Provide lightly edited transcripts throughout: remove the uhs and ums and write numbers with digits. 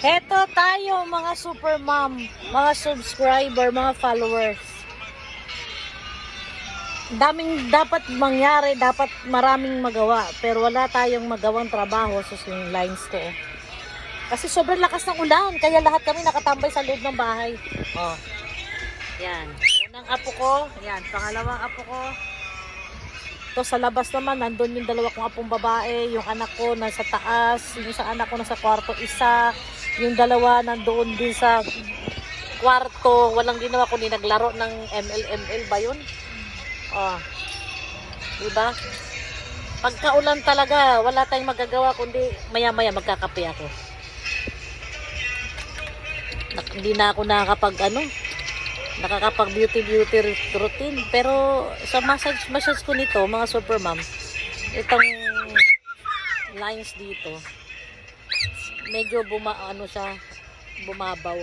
Heto tayo mga super mom, mga subscriber, mga followers. Daming dapat mangyari, dapat maraming magawa, pero wala tayong magawang trabaho sa yung lines ko. Kasi sobrang lakas ng ulan, kaya lahat kami nakatambay sa loob ng bahay. Oh. Yan. Unang apo ko, yan, pangalawang apo ko. To sa labas naman, nandun yung dalawa kong apong babae, yung anak ko nasa taas, yung sa anak ko nasa kwarto isa, yung dalawa nandoon din sa kwarto, walang ginawa kundi naglaro ng ML ba yun? Oh. Diba? Pagkaulan talaga, wala tayong magagawa kundi maya-maya magkakape ako. Hindi na ako nakakapag beauty routine, pero sa massage ko nito mga super mom, itong lines dito medyo bumabaw,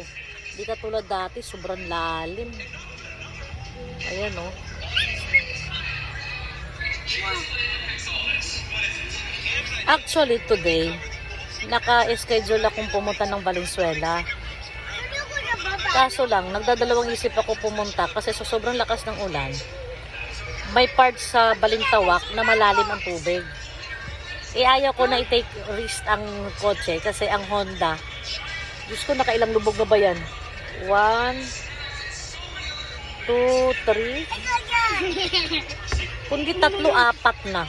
di katulad dati sobrang lalim. Ayan o. Actually today naka-schedule akong pumunta ng Valenzuela. Kaso lang, nagdadalawang isip ako pumunta kasi sa sobrang lakas ng ulan, may part sa Balintawak na malalim ang tubig. Ayaw ko na i-take risk ang kotse kasi ang Honda, Diyos ko, nakailang lubog na ba yan? 1, 2, 3 kundi 3, 4 na.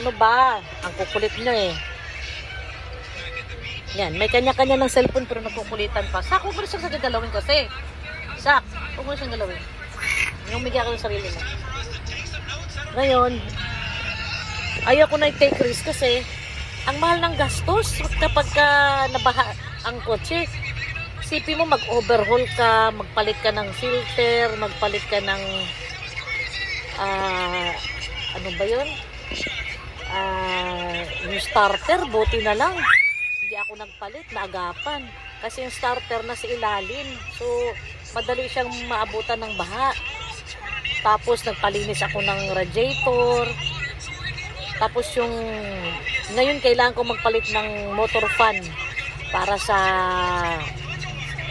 Ano ba? Ang kukulit nyo eh. Yan, may kanya-kanya ng cellphone pero nagkukulitan pa. Sak, huwag mo na siyang gagalawin kasi. Sak, huwag mo na siyang galawin. Umigay ka ng sarili mo. Ngayon, ayaw ko na i-take risk kasi ang mahal ng gastos kapag nabaha ang kotse. Isipin mo, mag-overhaul ka, magpalit ka ng filter, magpalit ka ng ano ba yun? Yung starter, buti na lang hindi ako nagpalit, naagapan kasi yung starter na sa ilalim, so madali siyang maabutan ng baha. Tapos nagpalinis ako ng radiator, tapos yung ngayon kailangan ko magpalit ng motor fan para sa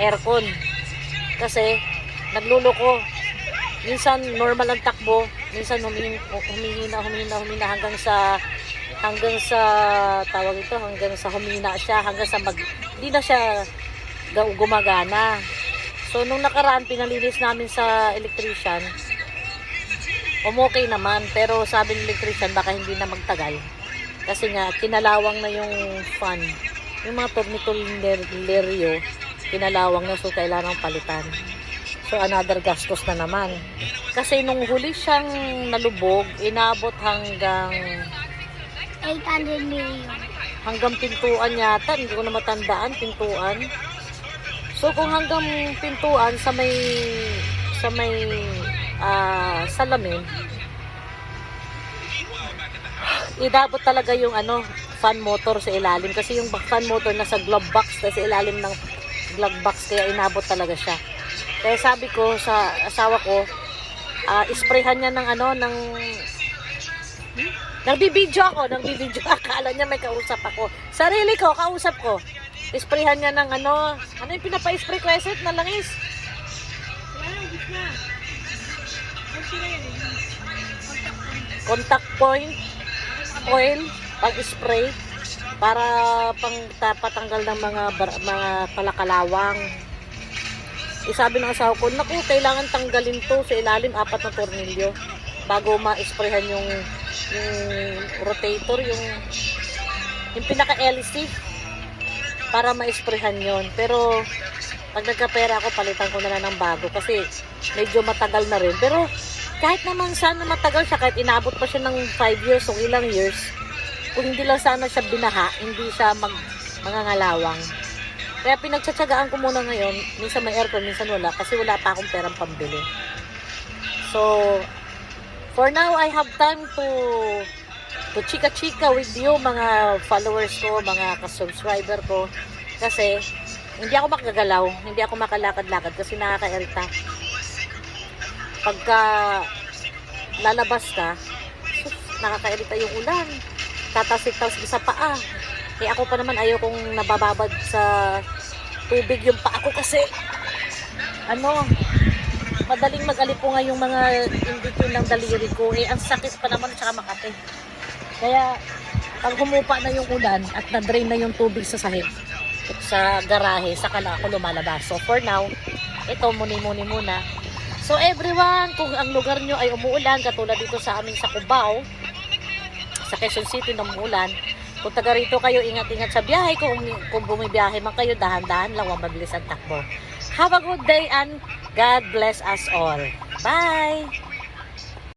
aircon kasi nagluloko. Minsan normal ang takbo, minsan humihina hanggang sa tawag ito, hanggang sa humina siya, hanggang sa hindi na siya gumagana. So nung nakaraan pinalinis namin sa electrician, okay naman, pero sabi ng electrician baka hindi na magtagal kasi nga kinalawang na yung fan, yung mga tornilyo kinalawang na, so kailangan palitan. So another gastos na naman kasi nung huli siyang nalubog, inabot hanggang 800 million. Hanggang pintuan yata, hindi ko na matandaan, pintuan. So kung hanggang pintuan sa may salamin, idabot talaga yung fan motor sa ilalim kasi yung fan motor nasa glove box, sa ilalim ng glove box, kaya inabot talaga siya. Kaya sabi ko sa asawa ko, isprayhan niya ng nagbibideo ako, akala niya may kausap ako. Sarili ko, kausap ko. Isprayhan niya ng ano yung pinapa-spray ko, eset na langis. Contact point oil, pag-spray para patanggal ng mga palakalawang. Sabi ng asawa ko, naku, kailangan tanggalin to sa ilalim, 4 na tornilyo bago ma-sprayhan yung rotator, yung pinaka-LC para ma-sprayhan yon. Pero pag nagkapera ako, palitan ko na lang ng bago kasi medyo matagal na rin. Pero kahit naman sana matagal siya, kahit inabot pa siya ng 5 years o ilang years, kung hindi lang sana siya binaha, hindi siya mangangalawang. Kaya pinagtsatsagaan ko muna ngayon, minsan may aircon, minsan wala, kasi wala pa akong perang pambili. So for now, I have time to chika-chika with you, mga followers ko, mga ka-subscriber ko. Kasi hindi ako makagalaw, hindi ako makalakad-lakad kasi nakakairita. Pagka lalabas ka, nakakairita yung ulan. Tatasik-tasik sa paa. Eh ako pa naman ayaw kong nabababad sa tubig yung paa ko kasi madaling mag-alipunga yung mga in between ng daliri ko. Ang sakit pa naman tsaka makate. Kaya, pag humupa na yung ulan at na-drain na yung tubig sa sahig, sa garahe, saka na ako lumalabas. So, for now, ito, muni-muni muna. So, everyone, kung ang lugar nyo ay umuulan, katulad dito sa amin sa Cubao, sa Quezon City na umuulan, kung taga rito kayo, ingat-ingat sa biyahe. Kung bumibiyahe man kayo, dahan-dahan lang, huwag mabilis ang takbo. Have a good day and God bless us all. Bye!